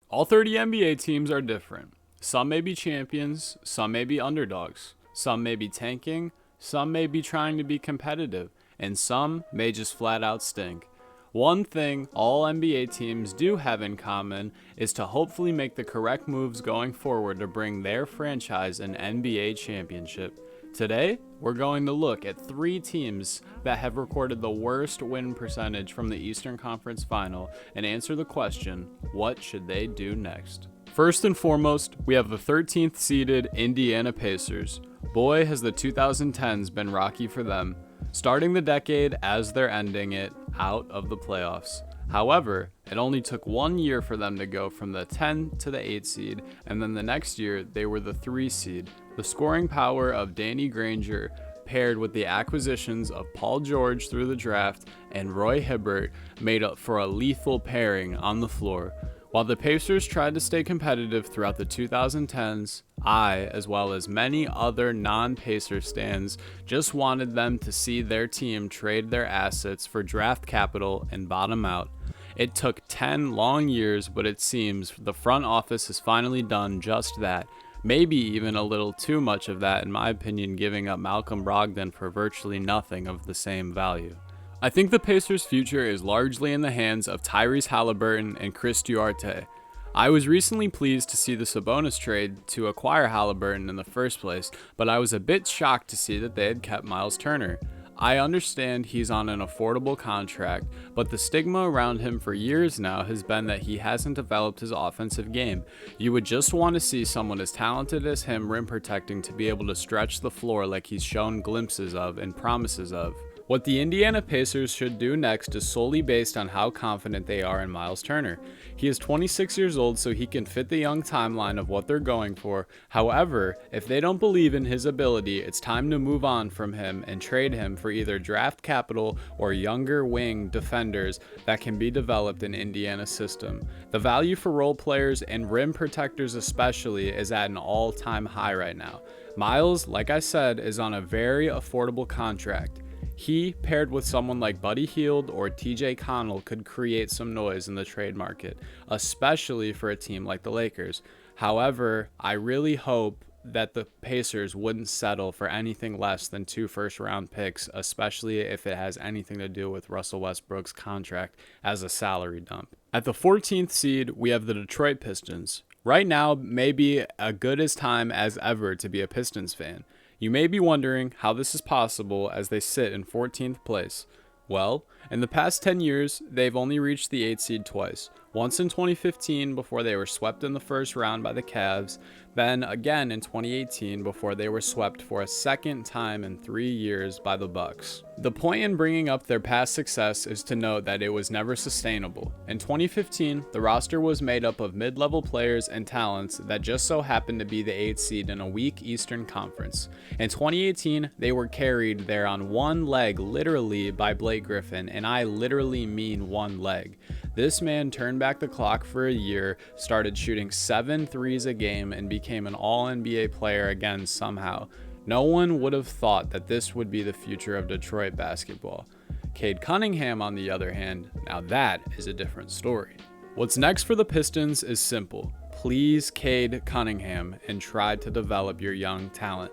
All 30 NBA teams are different. Some may be champions, some may be underdogs, some may be tanking, some may be trying to be competitive, and some may just flat out stink. One thing all NBA teams do have in common is to hopefully make the correct moves going forward to bring their franchise an NBA championship. Today, we're going to look at 3 teams that have recorded the worst win percentage from the Eastern Conference Final and answer the question, what should they do next? First and foremost, we have the 13th seeded Indiana Pacers. Boy, has the 2010s been rocky for them, starting the decade as they're ending it out of the playoffs. However, it only took 1 year for them to go from the 10 to the 8 seed, and then the next year they were the 3 seed. The scoring power of Danny Granger, paired with the acquisitions of Paul George through the draft and Roy Hibbert, made up for a lethal pairing on the floor. While the Pacers tried to stay competitive throughout the 2010s, I, as well as many other non-Pacer stans, just wanted them to see their team trade their assets for draft capital and bottom out. It took 10 long years, but it seems the front office has finally done just that. Maybe even a little too much of that, in my opinion, giving up Malcolm Brogdon for virtually nothing of the same value. I think the Pacers' future is largely in the hands of Tyrese Halliburton and Chris Duarte. I was recently pleased to see the Sabonis trade to acquire Halliburton in the first place, but I was a bit shocked to see that they had kept Miles Turner. I understand he's on an affordable contract, but the stigma around him for years now has been that he hasn't developed his offensive game. You would just want to see someone as talented as him rim protecting to be able to stretch the floor like he's shown glimpses of and promises of. What the Indiana Pacers should do next is solely based on how confident they are in Miles Turner. He is 26 years old, so he can fit the young timeline of what they're going for. However, if they don't believe in his ability, it's time to move on from him and trade him for either draft capital or younger wing defenders that can be developed in Indiana's system. The value for role players and rim protectors especially is at an all-time high right now. Miles, like I said, is on a very affordable contract. He, paired with someone like Buddy Hield or TJ Connell, could create some noise in the trade market, especially for a team like the Lakers. However, I really hope that the Pacers wouldn't settle for anything less than 2 first-round picks, especially if it has anything to do with Russell Westbrook's contract as a salary dump. At the 14th seed, we have the Detroit Pistons. Right now may be as good a time as ever to be a Pistons fan. You may be wondering how this is possible as they sit in 14th place. Well, in the past 10 years, they've only reached the 8 seed twice. Once in 2015 before they were swept in the first round by the Cavs, then again in 2018 before they were swept for a second time in 3 years by the Bucks. The point in bringing up their past success is to note that it was never sustainable. In 2015, the roster was made up of mid-level players and talents that just so happened to be the 8th seed in a weak Eastern Conference. In 2018, they were carried there on one leg literally by Blake Griffin, and I literally mean one leg. This man turned back the clock for a year, started shooting 7 threes a game, and became an all-NBA player again somehow. No one would have thought that this would be the future of Detroit basketball. Cade Cunningham, on the other hand, now that is a different story. What's next for the Pistons is simple. Please Cade Cunningham and try to develop your young talent.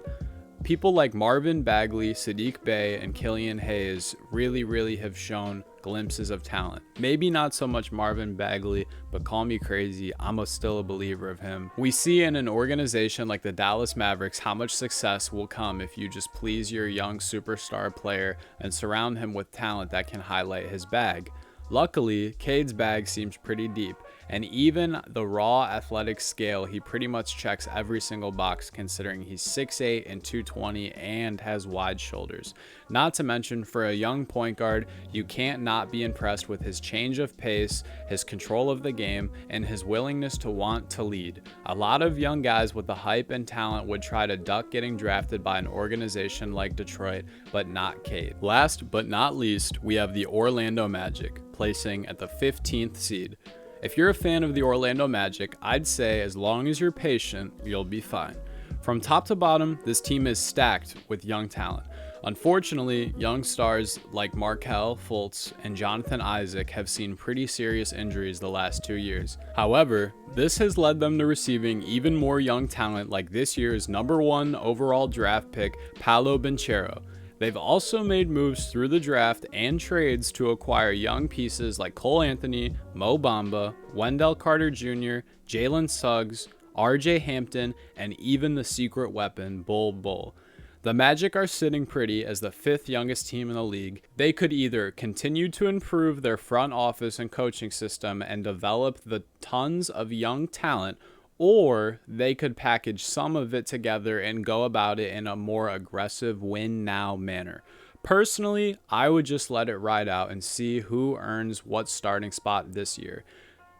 People like Marvin Bagley, Sadiq Bey, and Killian Hayes really have shown glimpses of talent. Maybe not so much Marvin Bagley, but call me crazy, I'm still a believer of him. We see in an organization like the Dallas Mavericks how much success will come if you just please your young superstar player and surround him with talent that can highlight his bag. Luckily, Cade's bag seems pretty deep, and even the raw athletic scale, he pretty much checks every single box considering he's 6'8" and 220 and has wide shoulders. Not to mention, for a young point guard, you can't not be impressed with his change of pace, his control of the game, and his willingness to want to lead. A lot of young guys with the hype and talent would try to duck getting drafted by an organization like Detroit, but not Cade. Last but not least, we have the Orlando Magic, placing at the 15th seed. If you're a fan of the Orlando Magic, I'd say as long as you're patient, you'll be fine. From top to bottom, this team is stacked with young talent. Unfortunately, young stars like Markelle Fultz and Jonathan Isaac have seen pretty serious injuries the last 2 years. However, this has led them to receiving even more young talent like this year's #1 overall draft pick, Paolo Banchero. They've also made moves through the draft and trades to acquire young pieces like Cole Anthony, Mo Bamba, Wendell Carter Jr., Jalen Suggs, RJ Hampton, and even the secret weapon, Bol Bol. The Magic are sitting pretty as the 5th youngest team in the league. They could either continue to improve their front office and coaching system and develop the tons of young talent, or they could package some of it together and go about it in a more aggressive win-now manner. Personally, I would just let it ride out and see who earns what starting spot this year.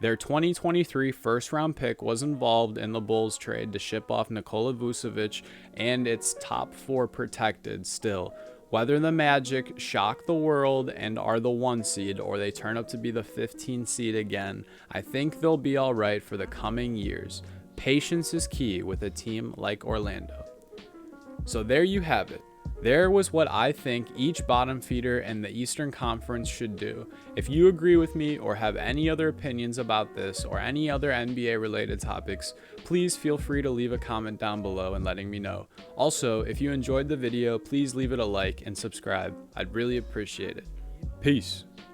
Their 2023 first-round pick was involved in the Bulls trade to ship off Nikola Vucevic, and it's top 4 protected still. Whether the Magic shock the world and are the 1 seed or they turn up to be the 15 seed again, I think they'll be all right for the coming years. Patience is key with a team like Orlando. So there you have it. There was what I think each bottom feeder in the Eastern Conference should do. If you agree with me or have any other opinions about this or any other NBA related topics, please feel free to leave a comment down below and letting me know. Also, if you enjoyed the video, please leave it a like and subscribe. I'd really appreciate it. Peace.